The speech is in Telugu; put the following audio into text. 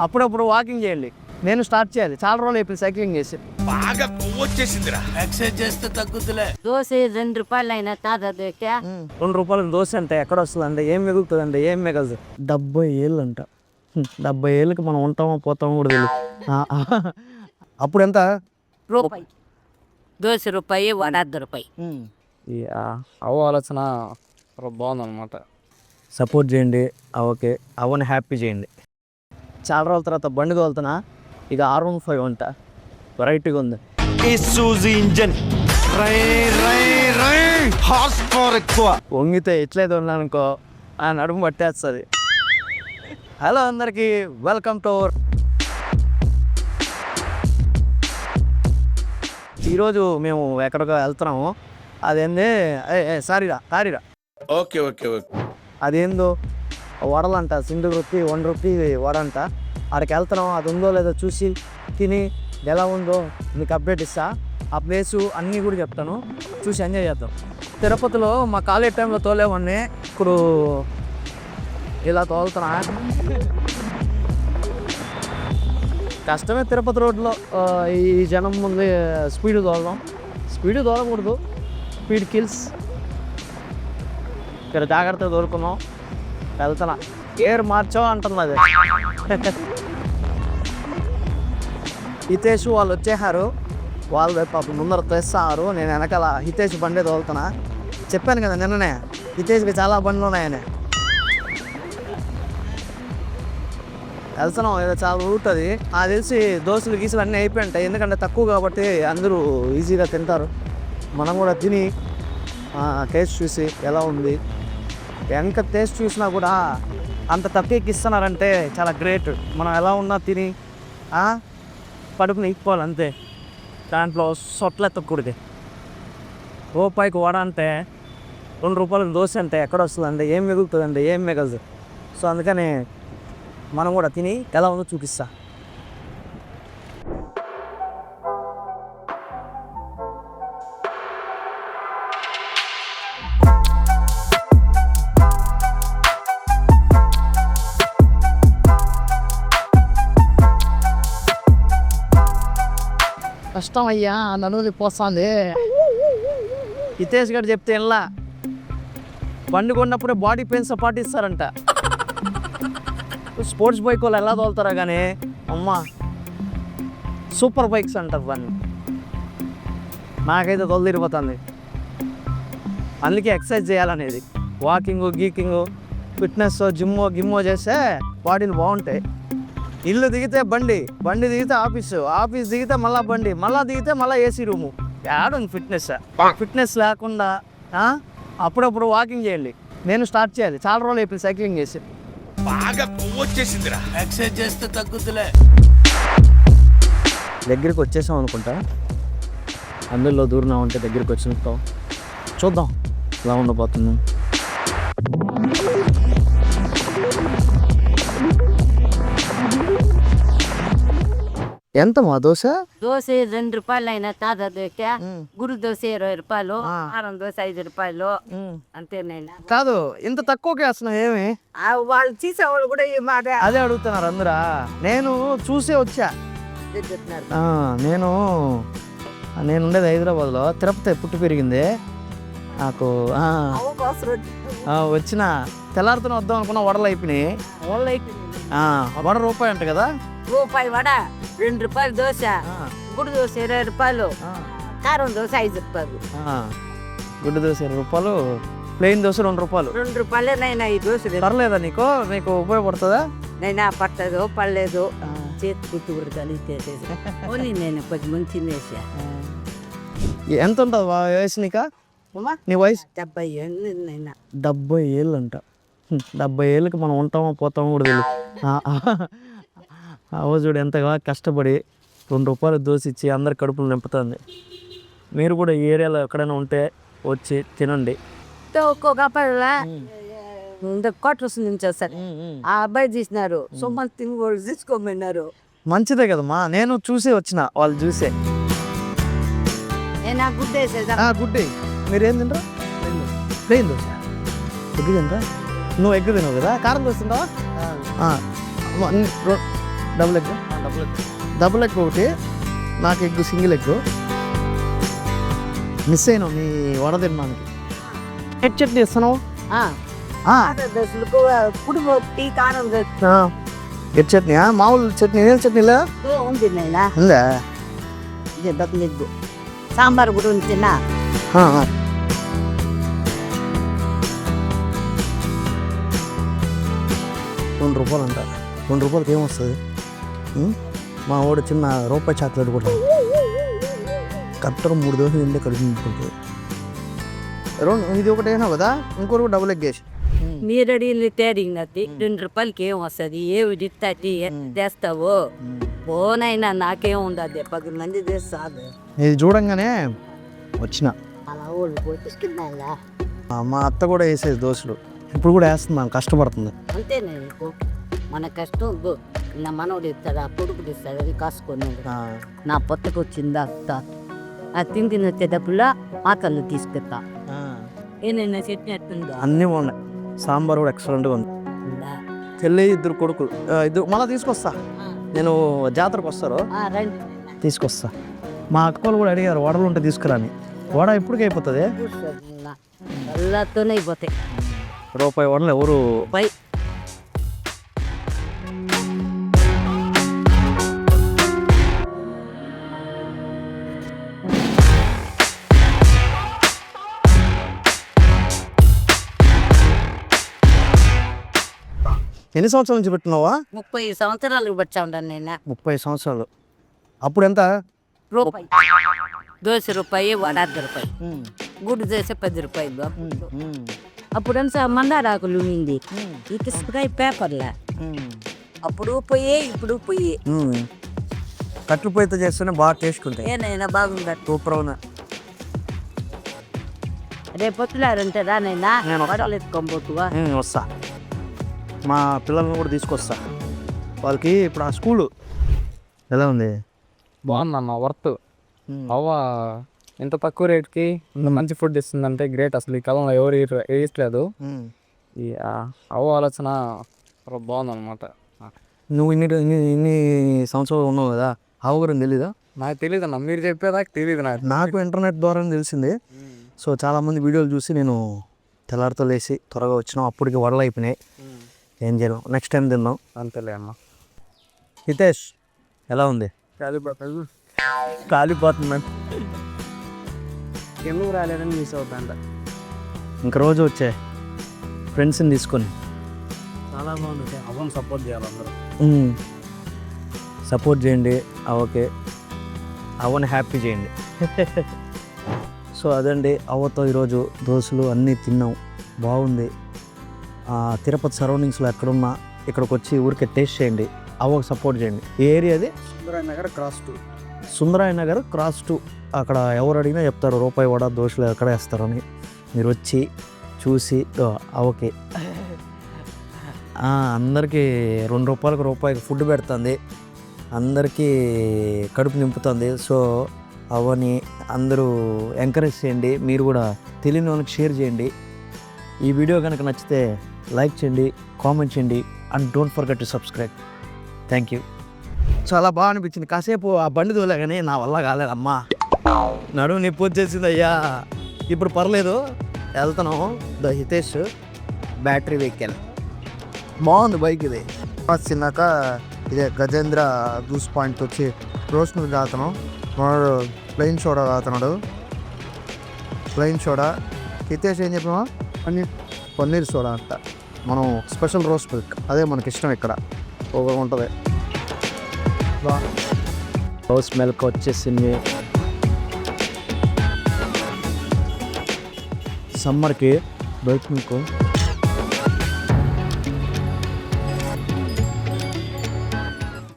అప్పుడప్పుడు వాకింగ్ చేయండి. నేను స్టార్ట్ చేయాలి, చాలా రోజులు అయిపోయింది సైక్లింగ్ చేసి. బాగా కొవ్వు వచ్చేసిందిరా. ఎక్సర్సైజ్ చేస్తే తగ్గుతులే. దోశ 2 రూపాయలు అయినా తాదా దోశ 2 రూపాయల దోశ అంటే ఎక్కడ వస్తుందండి? ఏం మిగులుతుందండి? ఏం మిగలదు. 70 ఏళ్ళు అంట. 70 ఏళ్ళకి మనం ఉంటామో పోతామో కూడా తెలియదు. అప్పుడు ఎంత? రూపాయి దోశ రూపాయి, వడ రూపాయి. అవ ఆలోచన బాగుందన్నమాట. సపోర్ట్ చేయండి ఓకే, అవన్నీ హ్యాపీ చేయండి. చాలా రోజుల తర్వాత బండి తోలుతున్నా. ఇక R15 అంట, వెరైటీగా ఉంది. ఇసూజీ ఇంజన్ హార్స్ పవర్ ఎక్కువ. వంగితే ఎట్లయితే ఉన్నానుకో ఆ నడుము పట్టేస్తుంది. హలో అందరికీ, వెల్కమ్ టు ఈరోజు మేము ఎక్కడికో వెళ్తున్నాము. అదేంది సారీరా ఓకే ఓకే ఓకే. అదేందో వడలంట, సింధు రొట్టి 1 రూపీ వడంట. అక్కడికి వెళ్తున్నాం. అది ఉందో లేదో చూసి తిని ఎలా ఉందో మీకు అప్డేట్ ఇస్తా. ఆ ప్లేసు అన్నీ కూడా చెప్తాను, చూసి ఎంజాయ్ చేద్దాం. తిరుపతిలో మా కాలేజ్ టైంలో తోలేవన్నీ ఇప్పుడు ఇలా తోలుతున్నా. కష్టమే తిరుపతి రోడ్లో ఈ జనం ముందు స్పీడ్ తోలడం. స్పీడ్ తోలకూడదు, స్పీడ్ కిల్స్. ఇక్కడ జాగ్రత్తగా తోలుకున్నాం, వెళ్తున్నా. ఏర్ మార్చో అంటున్నది. హితేష్ వాళ్ళు వచ్చేసారు, వాళ్ళు పాప ముందర తెస్తారు. నేను వెనకాల హితేష్ బండి తోలుతున్నా. చెప్పాను కదా నిన్ననే, హితేష్కి చాలా బండ్లు ఉన్నాయని. వెళ్తున్నాం, ఏదో చాలా రూట్ అది. నాకు తెలిసి దోశలు గీసులు అన్నీ అయిపోయి ఉంటాయి, ఎందుకంటే తక్కువ కాబట్టి అందరూ ఈజీగా తింటారు. మనం కూడా తిని టేస్ట్ చూసి ఎలా ఉంది. ఎంత టేస్ట్ చూసినా కూడా అంత తక్కువకి ఇస్తున్నారంటే చాలా గ్రేట్. మనం ఎలా ఉన్నా తిని కడుపుని ఇక్కోవాలి అంతే. దాంట్లో సొట్ల ఎత్తకూడదు. రూపాయికి వడ అంటే 2 రూపాయలకు దోశ అంటే ఎక్కడ వస్తుందండి? ఏం మిగులుతుందండి? ఏం మిగలదు. సో అందుకని మనం కూడా తిని ఎలా ఉందో చూపిస్తా. కష్టం అయ్యా, నన్ను పోస్తుంది. హితేష్ గారు చెప్తే ఇలా బండి కొన్నప్పుడే బాడీ పెయిన్స్ పాటిస్తారంట. స్పోర్ట్స్ బైక్ వాళ్ళు ఎలా తోలుతారా కానీ అమ్మా సూపర్ బైక్స్ అంటారు దాన్ని. నాకైతే తొలదిరిపోతుంది. అందుకే ఎక్సర్సైజ్ చేయాలనేది. వాకింగ్ గీకింగ్ ఫిట్నెస్ జిమ్మో చేస్తే బాడీలు బాగుంటాయి. ఇల్లు దిగితే బండి, బండి దిగితే ఆఫీసు, ఆఫీస్ దిగితే మళ్ళీ బండి, మళ్ళీ దిగితే మళ్ళీ ఏసీ రూము. యాడుంది ఫిట్నెస్ లేకుండా. అప్పుడప్పుడు వాకింగ్ చేయండి. నేను స్టార్ట్ చేయాలి, చాలా రోజులు అయిపోయింది సైక్లింగ్ చేసి. బాగా కొవ్వు వచ్చేసిందిరా. ఎక్సర్సైజ్ చేస్తే తగ్గుతులే. దగ్గరికి వచ్చేసాం అనుకుంటా. అందులో దూరం ఉంటే దగ్గరికి వచ్చినట్టు చూద్దాం ఎలా ఉండబోతున్నాం. ఎంత మా దోశ? దోశ 2 రూపాయలు అయినా తాదా దోశ. గుడి దోశ 20 రూపాయలు, కారం దోశ 5 రూపాయలు అంతేనైనా. కాదు, ఇంత తక్కువకి వేస్తున్నావు ఏమి? వాళ్ళు తీసేవాళ్ళు కూడా ఈ మాట అదే అడుగుతున్నారు అందరా. నేను చూసే వచ్చా. చెప్తున్నారు. నేను ఉండేది హైదరాబాద్లో, తిరుపతి పుట్టి పెరిగింది. నాకు వచ్చిన తెల్లారితోనే వద్దాం అనుకున్నా, వడలు అయిపోయినాయి. వడ రూపాయి అంట కదా. రూపాయి వడ, 2 రూపాయలు దోశ, గుడి దోశ 20 రూపాయలు, కారం దోశ 5 రూపాయలు. గుడ్డు దోశ 20 రూపాయలు, ప్లెయిన్ దోశ 2 రూపాయలు. 2 రూపాయలే నైనా ఈ దోశ. పర్లేదా నీకు ఉపయోగపడుతుందా? నైనా పట్టదు పడలేదు, చేతి కుట్టు కూడా కలిసి ఓన్లీ నేను కొంచెం ముందు తినేసా. ఎంత ఉంటుంది వయసు నీ వయసు? 70 ఏళ్ళు నైనా. 70 ఏళ్ళు అంట. 70 ఏళ్ళకి మనం ఉంటామో పోతామో కూడా తెలియదు. చూడు ఎంతగా కష్టపడి 2 రూపాయలు దోశ ఇచ్చి అందరి కడుపులు నింపుతుంది. మీరు కూడా ఈ ఏరియాలో ఎక్కడైనా ఉంటే వచ్చి తినండి. ఒక్కొక్క క్వార్టర్స్ నుంచి వస్తారు. ఆ అబ్బాయి తీసినారు, సుమన్ తిని కూడా తీసుకోమన్నారు. మంచిదే కదమ్మా, నేను చూసే వచ్చిన, వాళ్ళు చూసే. గుడ్డే గుడ్డే. మీరేం తింటారా? ప్లెయిన్ దోశ. ఎగ్ తింటా? నువ్వు ఎగ్ తినవు కదా. కారం దోశ తింటావా? డబుల్ ఎగ్ డబుల్ ఎగ్ ఒకటి, నాకు ఎగ్ సింగిల్ ఎగ్. మిస్ అయినావు నీ వడ తినడానికి. హెడ్ చట్నీ ఇస్తున్నావు. దోశలకు ఇప్పుడు టీ కారం హెడ్ చట్నీ మామూలు చట్నీ ఏం చట్నీలా ఉంది నైనా. ఉందా? ఇది డబ్బులు ఎగ్గు సాంబార్ కూడా ఉంచినా. ₹2 అంట. ₹2 ఏమొస్తుంది? మా వాడు చిన్న రూపాయి చాక్లెట్ కూడా కరెక్ట్గా 3 దోశలు నిండే కడుపు నింపుకుంటుంది. ఇది ఒకటేనా కదా, ఇంకోటి డబుల్ ఎగ్ వేసి. మీరు అడిగింది తేడిగినది ₹2 ఏం వస్తుంది? ఏమి ఇస్తాటి చేస్తావు? పోనైనా నాకేం ఉండదు, 10 మంది చేస్తాను. ఇది చూడంగానే వచ్చిన. అలా వాళ్ళు పోతీసుకున్నా మా అత్త కూడా వేసేది దోశలు, ఇప్పుడు కూడా వేస్తుంది, కష్టపడుతుంది. అంతేనా? మన కష్టం నా మనోడు ఇస్తాడు, ఆ కొడుకుడు ఇస్తాడు, అది కాసుకున్నాడు. నా పొత్తకు వచ్చింది అత్త, అది తిండి వచ్చేటప్పుడు ఆ కళ్ళు తీసుకెళ్తా. ఏనైనా చట్నీ ఎట్టుందా? అన్నీ బాగున్నాయి, సాంబార్ కూడా ఎక్సలెంట్గా ఉంది. చెల్లి 2 కొడుకులు, 2 మళ్ళీ తీసుకొస్తా. నేను జాతరకు వస్తారు రండి తీసుకొస్తా. మా అక్కలు కూడా అడిగారు వడలు ఉంటే తీసుకురాని. వడ ఎప్పటికి అయిపోతుంది? ಎಲ್ಲತೋನೇ అయిపోతాయి. ₹1 వడలు ఎవరు పై ఎన్ని సంవత్సరాల నుంచి పెట్టినావా? 30 సంవత్సరాలకు వచ్చా ఉన్నాను నేను. 30 సంవత్సరాలు. అప్పుడు ఎంత? రూపాయి దోశ రూపాయి, వడ ₹10, గుడ్డు దోశ ₹10. అప్పుడంతా మందారాకులు ఉంది, ఇటుకాయ పేపర్లే. అప్పుడు పోయే ఇప్పుడు పోయి కట్లు పొయ్యితో చేస్తేనే బాగా టేస్ట్ ఉంటాయి. ఏనైనా బాగుందా? సూపర్ ఉన్నా. రేపు పొత్తులారంటే రానైనా నేను వడలు ఎత్తుకోబోతువా? వస్తా, మా పిల్లల్ని కూడా తీసుకొస్తా. వాళ్ళకి ఇప్పుడు ఆ స్కూలు ఎలా ఉంది? బాగుందన్న, వర్త్. అవ్వ ఇంత తక్కువ రేట్కి ఇంత మంచి ఫుడ్ ఇస్తుందంటే గ్రేట్. అసలు ఈ కాలంలో ఎవరు వేయట్లేదు. ఈ అవ్వ ఆలోచన బాగుందన్నమాట. నువ్వు ఇన్ని సంవత్సరాలు ఉన్నావు కదా, అవ్వ గురించి తెలీదా? నాకు తెలియదు అన్న, మీరు చెప్పేదాకా తెలియదు నాకు ఇంటర్నెట్ ద్వారా తెలిసింది. సో చాలామంది వీడియోలు చూసి నేను తెల్లారితో లేచి త్వరగా వచ్చినాం. అప్పటికి వడలు అయిపోయినాయి, ఏం చేయడం, నెక్స్ట్ టైం తిందాం. అంతేలే అన్న. హితేష్ ఎలా ఉంది? కాలిపోతుంది. ఎందుకు రాలేదని మిస్ అవుతాంట. ఇంక రోజు వచ్చే ఫ్రెండ్స్ని తీసుకొని చాలా బాగుంది. అవ్వని సపోర్ట్ చేయాలి అందరూ. సపోర్ట్ చేయండి అవ్వకి, అవ్వని హ్యాపీ చేయండి. సో అదండి, అవ్వతో ఈరోజు దోశలు అన్నీ తిన్నాం, బాగుంది. తిరుపతి సరౌండింగ్స్లో ఎక్కడున్నా ఇక్కడికి వచ్చి ఊరికే టేస్ట్ చేయండి, అవ్వకు సపోర్ట్ చేయండి. ఏ ఏరియా అది? సుందరాయ నగర్ క్రాస్ 2. అక్కడ ఎవరు అడిగినా చెప్తారు ₹1 వడ దోశలు ఎక్కడ వేస్తారని. మీరు వచ్చి చూసి అవ్వకి అందరికీ ₹2 ఫుడ్ పెడుతుంది, అందరికీ కడుపు నింపుతుంది. సో అవ్వని అందరూ ఎంకరేజ్ చేయండి, మీరు కూడా తెలియని వాళ్ళకి షేర్ చేయండి. ఈ వీడియో కనుక నచ్చితే లైక్ చేయండి, కామెంట్ చేయండి, and don't forget to subscribe. Thank you. చాలా బాగా అనిపించింది. కాసేపు ఆ బండి తోలే కానీ నా వల్ల కాలేదమ్మా, నడుము నొప్పి వచ్చేసింది అయ్యా. ఇప్పుడు పర్లేదు, వెళ్తున్నాం. ద హితేష్ బ్యాటరీ వెహికల్, బాగుంది బైక్ ఇది. తిన్నాక ఇదే గజేంద్ర జ్యూస్ పాయింట్ వచ్చి రోస్ట్ మిల్క్ తాగుతున్నాం. మనోడు ప్లెయిన్ సోడా తాగుతున్నాడు, ప్లెయిన్ సోడా. హితేష్ ఏం చెప్పినా? పన్నీర్ సోడా అంట. మనం స్పెషల్ రోస్ట్ మిల్క్, అదే మనకి ఇష్టం. ఇక్కడ ఒక ఉంటుంది రోస్ మిల్క్ వచ్చేసింది. సమ్మర్కి బైక్ మిల్క్